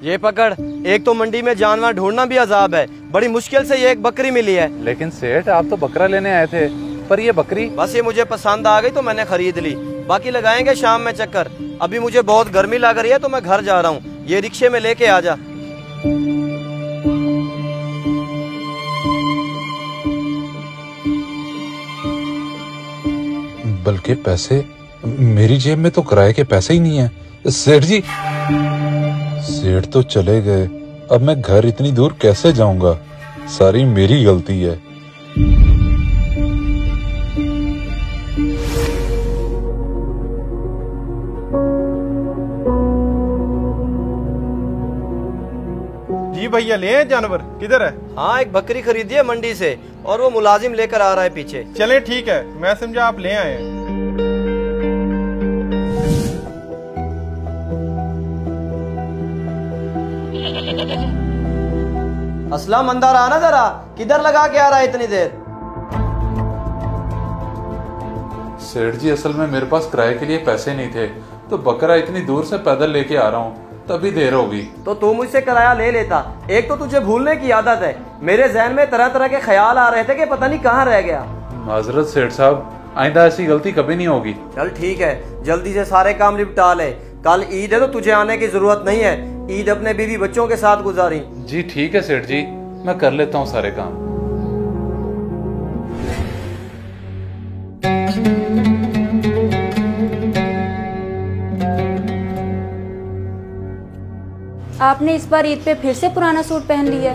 ये पकड़। एक तो मंडी में जानवर ढूंढना भी अजाब है, बड़ी मुश्किल से ये एक बकरी मिली है। लेकिन सेठ आप तो बकरा लेने आए थे, पर ये बकरी? बस ये मुझे पसंद आ गई तो मैंने खरीद ली। बाकी लगाएंगे शाम में चक्कर। अभी मुझे बहुत गर्मी लग रही है तो मैं घर जा रहा हूँ। ये रिक्शे में लेके आ जा। बल्कि पैसे मेरी जेब में तो किराए के पैसे ही नहीं है। सेठ जी, सेठ तो चले गए, अब मैं घर इतनी दूर कैसे जाऊंगा? सारी मेरी गलती है। जी भैया, ले आए जानवर? किधर है? हाँ, एक बकरी खरीदी है मंडी से और वो मुलाजिम लेकर आ रहा है पीछे। चले ठीक है, मैं समझा आप ले आए हैं। असलम, अंदर आना जरा। किधर लगा के आ रहा है इतनी देर? सेठ जी, असल में मेरे पास किराए के लिए पैसे नहीं थे, तो बकरा इतनी दूर से पैदल लेके आ रहा हूँ, तभी देर होगी। तो तू मुझसे किराया ले लेता। एक तो तुझे भूलने की आदत है। मेरे जहन में तरह तरह के ख्याल आ रहे थे कि पता नहीं कहाँ रह गया। माजरत सेठ साहब, आइंदा ऐसी गलती कभी नहीं होगी। चल ठीक है, जल्दी से सारे काम निपटा ले। कल ईद है तो तुझे आने की जरूरत नहीं है। ईद अपने बीवी बच्चों के साथ गुजारी। जी ठीक है सेठ जी, मैं कर लेता हूँ सारे काम। आपने इस बार ईद पे फिर से पुराना सूट पहन लिया।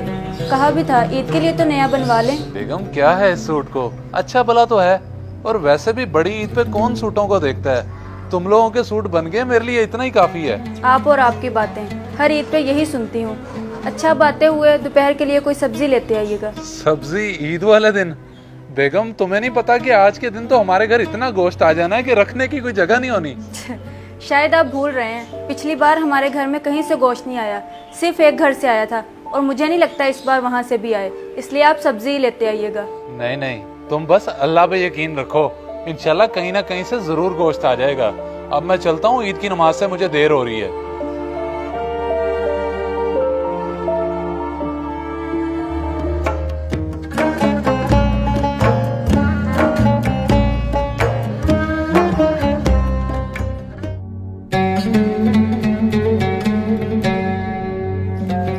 कहा भी था ईद के लिए तो नया बनवा लें। बेगम, क्या है इस सूट को? अच्छा भला तो है, और वैसे भी बड़ी ईद पे कौन सूटों को देखता है? तुम लोगों के सूट बन गए, मेरे लिए इतना ही काफी है। आप और आपकी बातें हर ईद पे यही सुनती हूँ। अच्छा, बातें हुए, दोपहर के लिए कोई सब्जी लेते आइएगा। सब्जी ईद वाले दिन? बेगम, तुम्हें नहीं पता कि आज के दिन तो हमारे घर इतना गोश्त आ जाना है कि रखने की कोई जगह नहीं होनी। शायद आप भूल रहे हैं, पिछली बार हमारे घर में कहीं से गोश्त नहीं आया, सिर्फ एक घर से आया था, और मुझे नहीं लगता इस बार वहाँ से भी आए, इसलिए आप सब्जी ही लेते आइएगा। नहीं नहीं, तुम बस अल्लाह पे यकीन रखो, इंशाल्लाह कहीं ना कहीं से जरूर गोश्त आ जाएगा। अब मैं चलता हूँ, ईद की नमाज से मुझे देर हो रही है।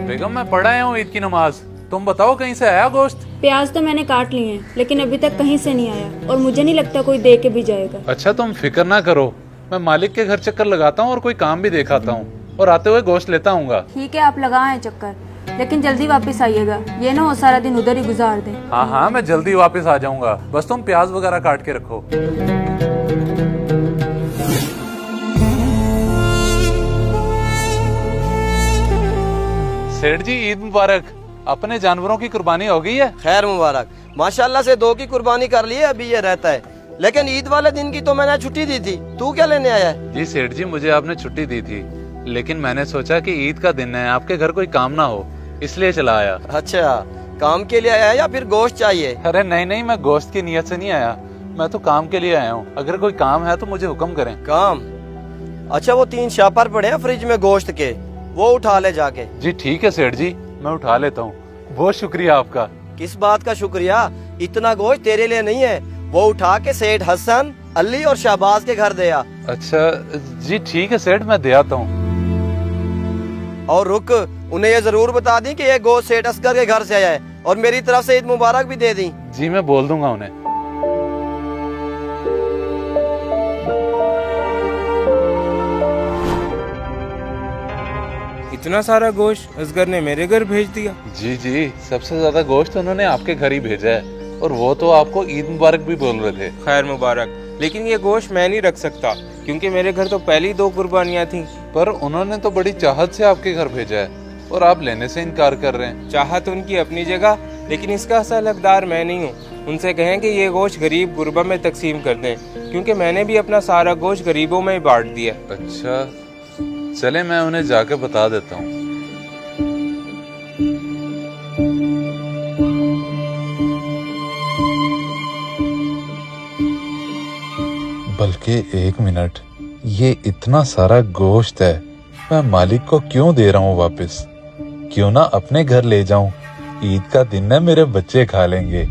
बेगम, मैं पढ़ आया हूँ ईद की नमाज। तुम बताओ, कहीं से आया गोश्त? प्याज तो मैंने काट लिए हैं, लेकिन अभी तक कहीं से नहीं आया, और मुझे नहीं लगता कोई दे के भी जाएगा। अच्छा, तुम फिक्र ना करो, मैं मालिक के घर चक्कर लगाता हूँ और कोई काम भी दिखाता हूँ, और आते हुए गोश्त लेता हूँगा। ठीक है, आप लगाएं चक्कर, लेकिन जल्दी वापस आइएगा, ये ना हो सारा दिन उधर ही गुजार दें। हाँ हाँ, मैं जल्दी वापस आ जाऊंगा, बस तुम प्याज वगैरह काट के रखो। सेठ जी, ईद मुबारक। अपने जानवरों की कुर्बानी हो गई है? खैर मुबारक। माशाल्लाह से 2 की कुर्बानी कर ली है, अभी ये रहता है। लेकिन ईद वाले दिन की तो मैंने छुट्टी दी थी। तू क्या लेने आया है? जी सेठ जी, मुझे आपने छुट्टी दी थी, लेकिन मैंने सोचा कि ईद का दिन है, आपके घर कोई काम ना हो, इसलिए चला आया। अच्छा, काम के लिए आया या फिर गोश्त चाहिए? अरे नहीं नहीं, मैं गोश्त की नीयत से नहीं आया, मैं तो काम के लिए आया हूँ। अगर कोई काम है तो मुझे हुक्म करें। काम? अच्छा, वो 3 शापर पड़े हैं फ्रिज में गोश्त के, वो उठा ले जाके। जी ठीक है सेठ जी, मैं उठा लेता हूँ। बहुत शुक्रिया आपका। किस बात का शुक्रिया? इतना गोश्त तेरे लिए नहीं है, वो उठा के सेठ हसन, अली और शहबाज के घर दे आ। अच्छा जी ठीक है सेठ, मैं दे आता हूँ। और रुक, उन्हें ये जरूर बता दी कि ये गोश्त सेठ असगर के घर से आया है, और मेरी तरफ से ईद मुबारक भी दे दी। जी मैं बोल दूंगा उन्हें। इतना सारा गोश्त असगर ने मेरे घर भेज दिया? जी जी, सबसे ज्यादा गोश्त उन्होंने आपके घर ही भेजा है, और वो तो आपको ईद मुबारक भी बोल रहे थे। खैर मुबारक, लेकिन ये गोश्त मैं नहीं रख सकता, क्योंकि मेरे घर तो पहली 2 कुर्बानियाँ थी। पर उन्होंने तो बड़ी चाहत से आपके घर भेजा है, और आप लेने से इनकार कर रहे हैं। चाहत उनकी अपनी जगह, लेकिन इसका असल हकदार मैं नहीं हूँ। उनसे कहें कि ये गोश्त गरीब गुरबा में तकसीम कर दें, क्योंकि मैंने भी अपना सारा गोश्त गरीबों में ही बांट दिया। अच्छा चले, मैं उन्हें जाके बता देता हूँ। बल्कि 1 मिनट, ये इतना सारा गोश्त है, मैं मालिक को क्यों दे रहा हूँ वापस? क्यों ना अपने घर ले जाऊं? ईद का दिन है, मेरे बच्चे खा लेंगे।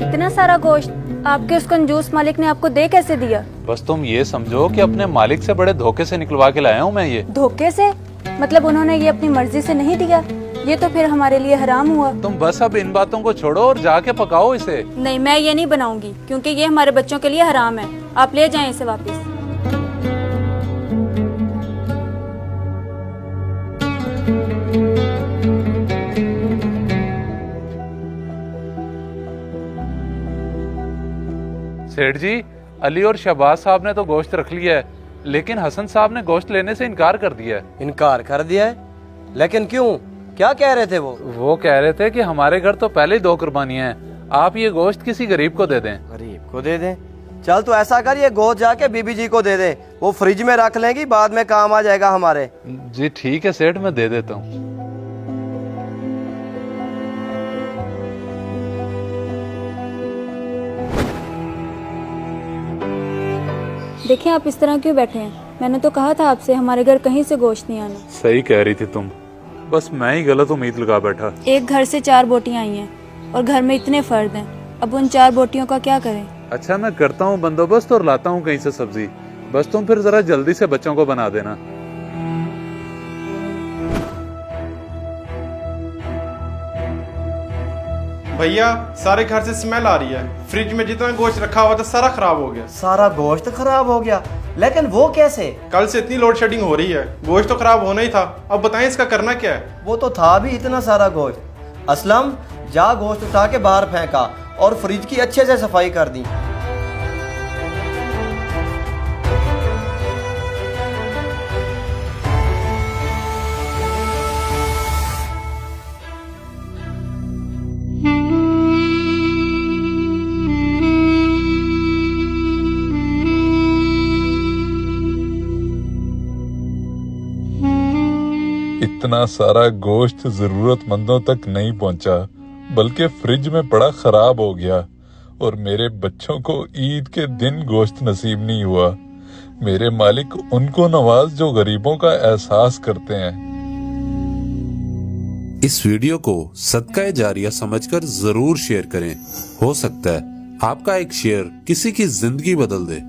इतना सारा गोश्त आपके उस कंजूस मालिक ने आपको दे कैसे दिया? बस तुम ये समझो कि अपने मालिक से बड़े धोखे से निकलवा के लाया हूँ मैं ये। धोखे से? मतलब उन्होंने ये अपनी मर्जी से नहीं दिया? ये तो फिर हमारे लिए हराम हुआ। तुम बस अब इन बातों को छोड़ो और जाके पकाओ इसे। नहीं, मैं ये नहीं बनाऊंगी क्योंकि ये हमारे बच्चों के लिए हराम है। आप ले जाएं इसे वापस। सेठ जी, अली और शहबाज साहब ने तो गोश्त रख लिया है, लेकिन हसन साहब ने गोश्त लेने से इनकार कर दिया है। इनकार कर दिया है? लेकिन क्यों? क्या कह रहे थे वो? वो कह रहे थे कि हमारे घर तो पहले ही 2 कुर्बानियां हैं, आप ये गोश्त किसी गरीब को दे दें। गरीब को दे दें? चल तो ऐसा कर, ये गोश्त जाके बीबी जी को दे दे, वो फ्रिज में रख लेंगी, बाद में काम आ जाएगा हमारे। जी ठीक है सेठ, मैं दे देता हूँ। देखिए आप इस तरह क्यों बैठे हैं? मैंने तो कहा था आपसे हमारे घर कहीं से गोश्त नहीं आना। सही कह रही थी तुम, बस मैं ही गलत उम्मीद लगा बैठा। एक घर से 4 बोटियां आई हैं और घर में इतने फर्द हैं, अब उन 4 बोटियों का क्या करें? अच्छा मैं करता हूँ बंदोबस्त और लाता हूँ कहीं से सब्जी, बस तुम फिर जरा जल्दी से बच्चों को बना देना। भैया सारे घर से स्मेल आ रही है, फ्रिज में जितना गोश्त रखा हुआ था सारा खराब हो गया। सारा गोश्त खराब हो गया? लेकिन वो कैसे? कल से इतनी लोड शेडिंग हो रही है, गोश्त तो खराब होना ही था, अब बताएं इसका करना क्या है? वो तो था भी इतना सारा गोश्त। असलम, जा गोश्त उठा के बाहर फेंका और फ्रिज की अच्छे से सफाई कर दी। इतना सारा गोश्त जरूरतमंदों तक नहीं पहुंचा, बल्कि फ्रिज में पड़ा खराब हो गया, और मेरे बच्चों को ईद के दिन गोश्त नसीब नहीं हुआ। मेरे मालिक उनको नवाज जो गरीबों का एहसास करते हैं। इस वीडियो को सदका जारिया समझकर जरूर शेयर करें। हो सकता है आपका एक शेयर किसी की जिंदगी बदल दे।